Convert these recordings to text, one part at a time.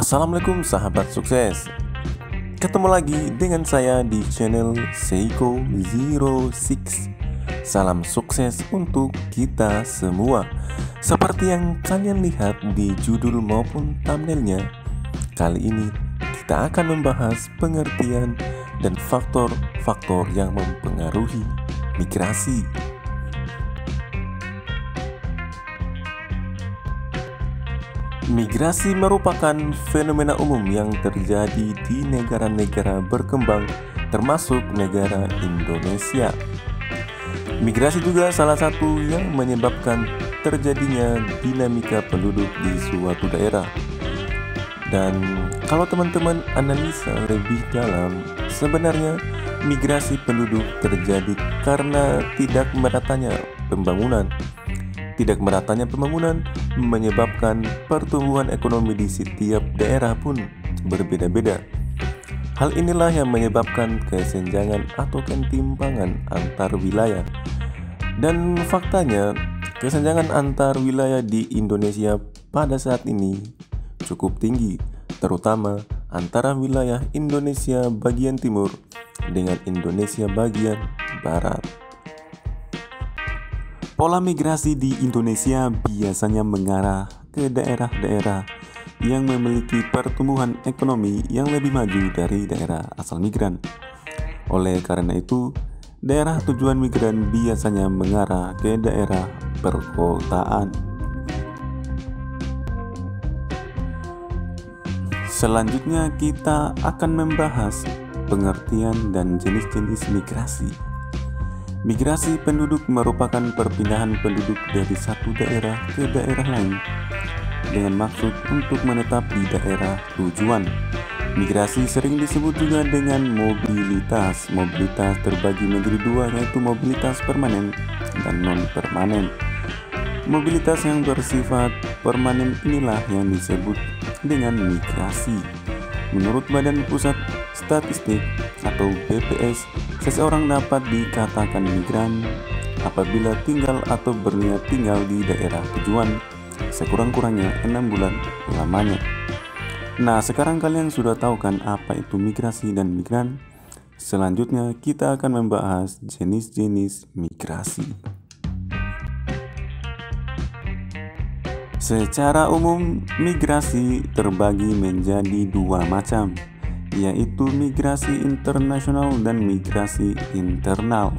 Assalamualaikum sahabat sukses. Ketemu lagi dengan saya di channel Seiko06. Salam sukses untuk kita semua. Seperti yang kalian lihat di judul maupun thumbnailnya, kali ini kita akan membahas pengertian dan faktor-faktor yang mempengaruhi migrasi. Migrasi merupakan fenomena umum yang terjadi di negara-negara berkembang, termasuk negara Indonesia. Migrasi juga salah satu yang menyebabkan terjadinya dinamika penduduk di suatu daerah. Dan kalau teman-teman analisa lebih dalam, sebenarnya migrasi penduduk terjadi karena tidak meratanya pembangunan. Tidak meratanya pembangunan menyebabkan pertumbuhan ekonomi di setiap daerah pun berbeda-beda. Hal inilah yang menyebabkan kesenjangan atau ketimpangan antar wilayah. Dan faktanya, kesenjangan antar wilayah di Indonesia pada saat ini cukup tinggi, terutama antara wilayah Indonesia bagian timur dengan Indonesia bagian barat. Pola migrasi di Indonesia biasanya mengarah ke daerah-daerah yang memiliki pertumbuhan ekonomi yang lebih maju dari daerah asal migran. Oleh karena itu, daerah tujuan migran biasanya mengarah ke daerah perkotaan. Selanjutnya kita akan membahas pengertian dan jenis-jenis migrasi. Migrasi penduduk merupakan perpindahan penduduk dari satu daerah ke daerah lain dengan maksud untuk menetap di daerah tujuan. Migrasi sering disebut juga dengan mobilitas. Mobilitas terbagi menjadi dua, yaitu mobilitas permanen dan non-permanen. Mobilitas yang bersifat permanen inilah yang disebut dengan migrasi. Menurut Badan Pusat Statistik atau BPS, seseorang dapat dikatakan migran apabila tinggal atau berniat tinggal di daerah tujuan sekurang-kurangnya 6 bulan lamanya. Nah, sekarang kalian sudah tahu kan apa itu migrasi dan migran? Selanjutnya kita akan membahas jenis-jenis migrasi. Secara umum, migrasi terbagi menjadi dua macam, yaitu migrasi internasional dan migrasi internal.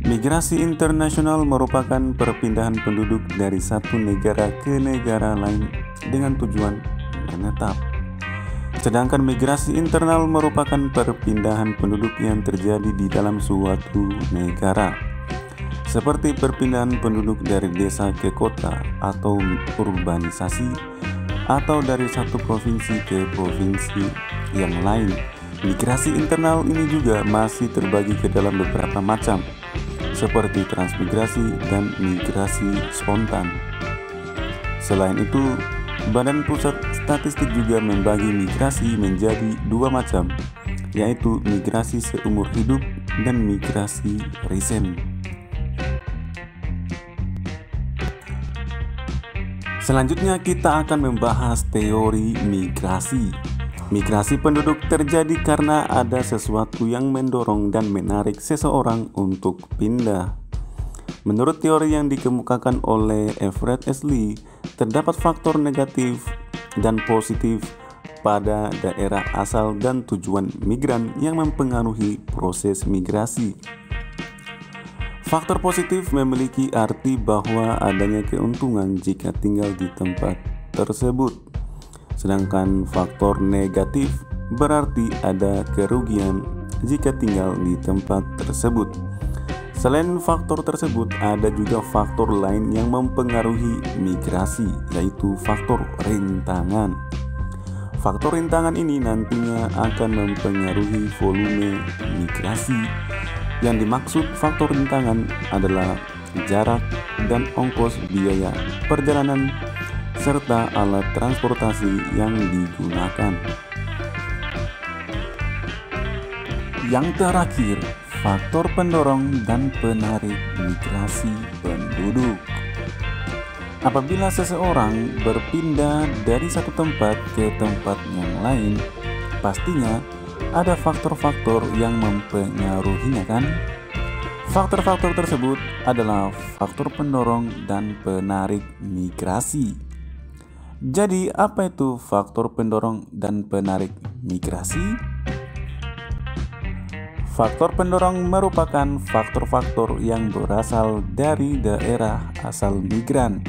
Migrasi internasional merupakan perpindahan penduduk dari satu negara ke negara lain dengan tujuan menetap. Sedangkan migrasi internal merupakan perpindahan penduduk yang terjadi di dalam suatu negara, seperti perpindahan penduduk dari desa ke kota atau urbanisasi, atau dari satu provinsi ke provinsi yang lain. Migrasi internal ini juga masih terbagi ke dalam beberapa macam, seperti transmigrasi dan migrasi spontan. Selain itu, Badan Pusat Statistik juga membagi migrasi menjadi dua macam, yaitu migrasi seumur hidup dan migrasi recent. Selanjutnya kita akan membahas teori migrasi. Migrasi penduduk terjadi karena ada sesuatu yang mendorong dan menarik seseorang untuk pindah. Menurut teori yang dikemukakan oleh Everett Lee, terdapat faktor negatif dan positif pada daerah asal dan tujuan migran yang mempengaruhi proses migrasi. Faktor positif memiliki arti bahwa adanya keuntungan jika tinggal di tempat tersebut. Sedangkan faktor negatif berarti ada kerugian jika tinggal di tempat tersebut. Selain faktor tersebut, ada juga faktor lain yang mempengaruhi migrasi, yaitu faktor rintangan. Faktor rintangan ini nantinya akan mempengaruhi volume migrasi. Yang dimaksud faktor rintangan adalah jarak dan ongkos biaya perjalanan serta alat transportasi yang digunakan. Yang terakhir, faktor pendorong dan penarik migrasi penduduk. Apabila seseorang berpindah dari satu tempat ke tempat yang lain, pastinya ada faktor-faktor yang mempengaruhinya kan? Faktor-faktor tersebut adalah faktor pendorong dan penarik migrasi. Jadi, apa itu faktor pendorong dan penarik migrasi? Faktor pendorong merupakan faktor-faktor yang berasal dari daerah asal migran.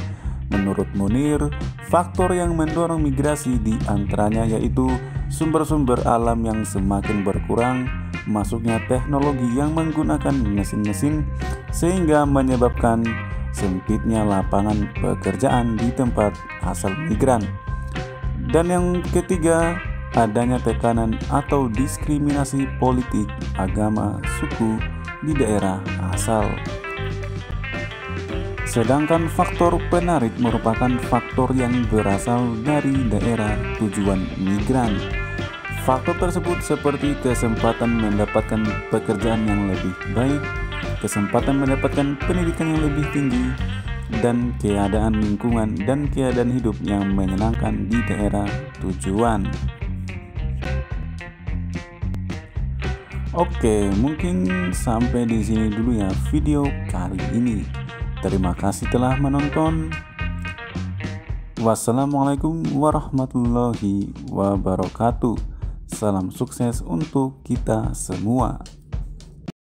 Menurut Munir, faktor yang mendorong migrasi diantaranya yaitu sumber-sumber alam yang semakin berkurang, masuknya teknologi yang menggunakan mesin-mesin sehingga menyebabkan sempitnya lapangan pekerjaan di tempat asal migran. Dan yang ketiga, adanya tekanan atau diskriminasi politik, agama, suku di daerah asal. Sedangkan faktor penarik merupakan faktor yang berasal dari daerah tujuan migran. Faktor tersebut seperti kesempatan mendapatkan pekerjaan yang lebih baik, kesempatan mendapatkan pendidikan yang lebih tinggi, dan keadaan lingkungan dan keadaan hidup yang menyenangkan di daerah tujuan. Oke, mungkin sampai di sini dulu ya video kali ini. Terima kasih telah menonton. Wassalamualaikum warahmatullahi wabarakatuh. Salam sukses untuk kita semua.